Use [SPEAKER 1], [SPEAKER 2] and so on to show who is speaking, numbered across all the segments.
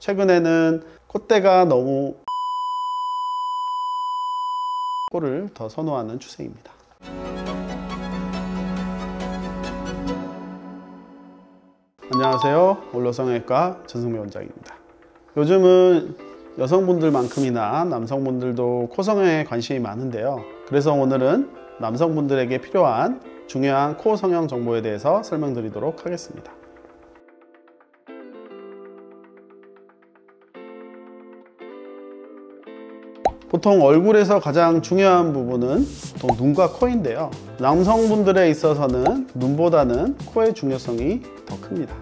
[SPEAKER 1] 최근에는 콧대가 너무 코를 더 선호하는 추세입니다. 안녕하세요. 올로성형외과 전승배 원장입니다. 요즘은 여성분들만큼이나 남성분들도 코 성형에 관심이 많은데요. 그래서 오늘은 남성분들에게 필요한 중요한 코 성형 정보에 대해서 설명드리도록 하겠습니다. 보통 얼굴에서 가장 중요한 부분은 보통 눈과 코인데요. 남성분들에 있어서는 눈보다는 코의 중요성이 더 큽니다.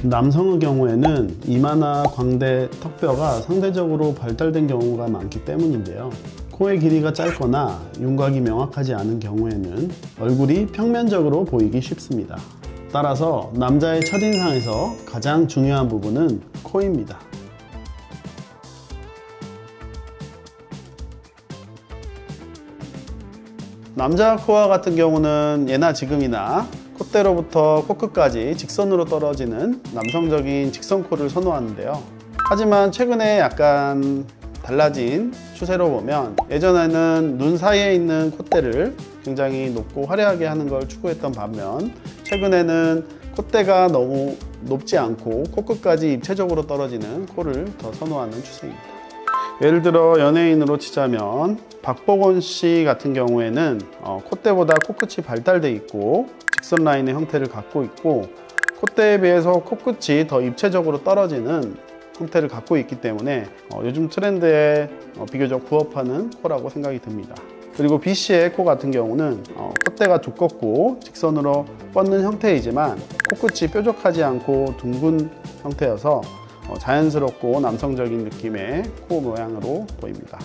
[SPEAKER 1] 남성의 경우에는 이마나 광대, 턱뼈가 상대적으로 발달된 경우가 많기 때문인데요. 코의 길이가 짧거나 윤곽이 명확하지 않은 경우에는 얼굴이 평면적으로 보이기 쉽습니다. 따라서 남자의 첫인상에서 가장 중요한 부분은 코입니다. 남자 코와 같은 경우는 예나 지금이나 콧대로부터 코끝까지 직선으로 떨어지는 남성적인 직선코를 선호하는데요. 하지만 최근에 약간 달라진 추세로 보면 예전에는 눈 사이에 있는 콧대를 굉장히 높고 화려하게 하는 걸 추구했던 반면 최근에는 콧대가 너무 높지 않고 코끝까지 입체적으로 떨어지는 코를 더 선호하는 추세입니다. 예를 들어 연예인으로 치자면 박보건 씨 같은 경우에는 콧대보다 코끝이 발달돼 있고 직선 라인의 형태를 갖고 있고 콧대에 비해서 코끝이 더 입체적으로 떨어지는 형태를 갖고 있기 때문에 요즘 트렌드에 비교적 부합하는 코라고 생각이 듭니다. 그리고 B 씨의 코 같은 경우는 콧대가 두껍고 직선으로 뻗는 형태이지만 코끝이 뾰족하지 않고 둥근 형태여서 자연스럽고 남성적인 느낌의 코 모양으로 보입니다.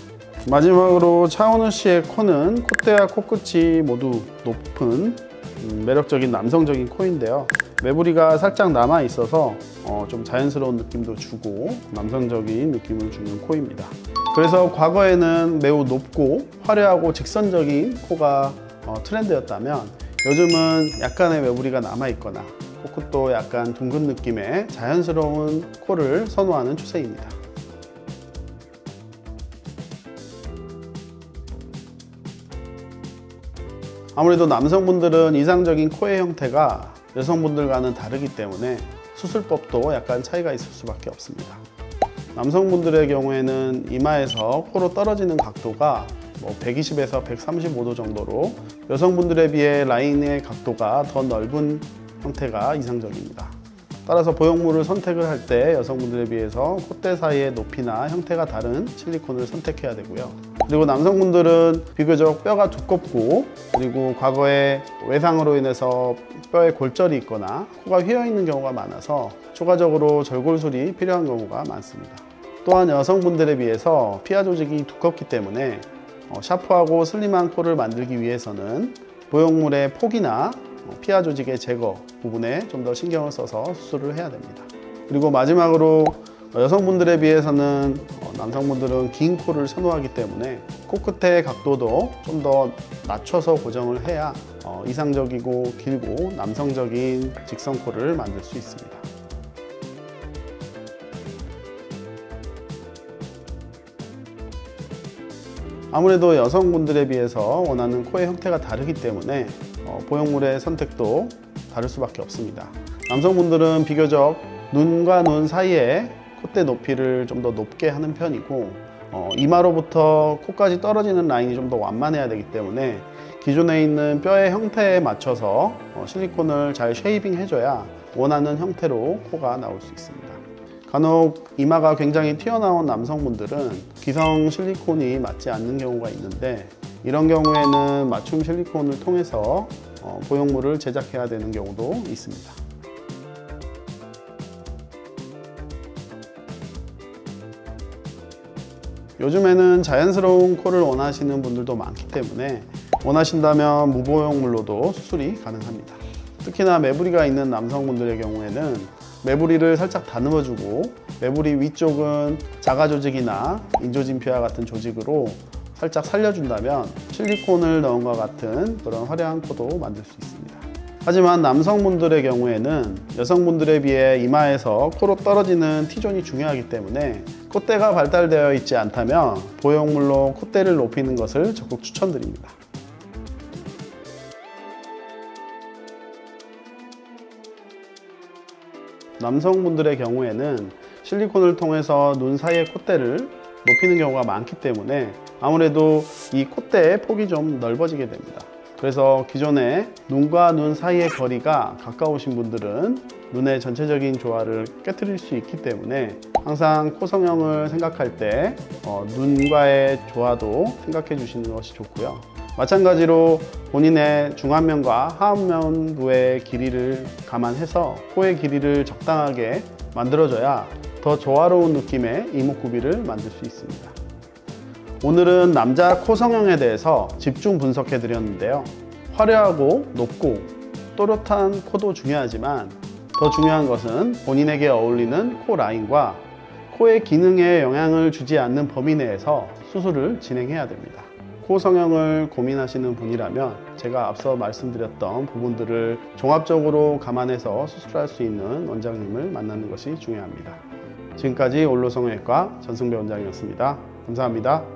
[SPEAKER 1] 마지막으로 차은우 씨의 코는 콧대와 코끝이 모두 높은 매력적인 남성적인 코인데요. 매부리가 살짝 남아 있어서 좀 자연스러운 느낌도 주고 남성적인 느낌을 주는 코입니다. 그래서 과거에는 매우 높고 화려하고 직선적인 코가 트렌드였다면 요즘은 약간의 매부리가 남아 있거나 코끝도 약간 둥근 느낌의 자연스러운 코를 선호하는 추세입니다. 아무래도 남성분들은 이상적인 코의 형태가 여성분들과는 다르기 때문에 수술법도 약간 차이가 있을 수밖에 없습니다. 남성분들의 경우에는 이마에서 코로 떨어지는 각도가 120에서 135도 정도로 여성분들에 비해 라인의 각도가 더 넓은 형태가 이상적입니다. 따라서 보형물을 선택을 할 때 여성분들에 비해서 콧대 사이의 높이나 형태가 다른 실리콘을 선택해야 되고요. 그리고 남성분들은 비교적 뼈가 두껍고 그리고 과거에 외상으로 인해서 뼈에 골절이 있거나 코가 휘어있는 경우가 많아서 추가적으로 절골술이 필요한 경우가 많습니다. 또한 여성분들에 비해서 피하 조직이 두껍기 때문에 샤프하고 슬림한 코를 만들기 위해서는 보형물의 폭이나 피하 조직의 제거 부분에 좀 더 신경을 써서 수술을 해야 됩니다. 그리고 마지막으로 여성분들에 비해서는 남성분들은 긴 코를 선호하기 때문에 코끝의 각도도 좀 더 낮춰서 고정을 해야 이상적이고 길고 남성적인 직선코를 만들 수 있습니다. 아무래도 여성분들에 비해서 원하는 코의 형태가 다르기 때문에 보형물의 선택도 다를 수밖에 없습니다. 남성분들은 비교적 눈과 눈 사이에 콧대 높이를 좀 더 높게 하는 편이고 이마로부터 코까지 떨어지는 라인이 좀 더 완만해야 되기 때문에 기존에 있는 뼈의 형태에 맞춰서 실리콘을 잘 쉐이빙 해줘야 원하는 형태로 코가 나올 수 있습니다. 간혹 이마가 굉장히 튀어나온 남성분들은 기성 실리콘이 맞지 않는 경우가 있는데 이런 경우에는 맞춤 실리콘을 통해서 보형물을 제작해야 되는 경우도 있습니다. 요즘에는 자연스러운 코를 원하시는 분들도 많기 때문에 원하신다면 무보형물로도 수술이 가능합니다. 특히나 매부리가 있는 남성분들의 경우에는 매부리를 살짝 다듬어주고 매부리 위쪽은 자가 조직이나 인조진피와 같은 조직으로 살짝 살려준다면 실리콘을 넣은 것 같은 그런 화려한 코도 만들 수 있습니다. 하지만 남성분들의 경우에는 여성분들에 비해 이마에서 코로 떨어지는 T존이 중요하기 때문에 콧대가 발달되어 있지 않다면 보형물로 콧대를 높이는 것을 적극 추천드립니다. 남성분들의 경우에는 실리콘을 통해서 눈 사이의 콧대를 높이는 경우가 많기 때문에 아무래도 이 콧대의 폭이 좀 넓어지게 됩니다. 그래서 기존에 눈과 눈 사이의 거리가 가까우신 분들은 눈의 전체적인 조화를 깨트릴 수 있기 때문에 항상 코 성형을 생각할 때 눈과의 조화도 생각해 주시는 것이 좋고요. 마찬가지로 본인의 중안면과 하안면부의 길이를 감안해서 코의 길이를 적당하게 만들어줘야 더 조화로운 느낌의 이목구비를 만들 수 있습니다. 오늘은 남자 코 성형에 대해서 집중 분석해 드렸는데요. 화려하고 높고 또렷한 코도 중요하지만 더 중요한 것은 본인에게 어울리는 코 라인과 코의 기능에 영향을 주지 않는 범위 내에서 수술을 진행해야 됩니다. 코 성형을 고민하시는 분이라면 제가 앞서 말씀드렸던 부분들을 종합적으로 감안해서 수술할 수 있는 원장님을 만나는 것이 중요합니다. 지금까지 올로성형외과 전승배 원장이었습니다. 감사합니다.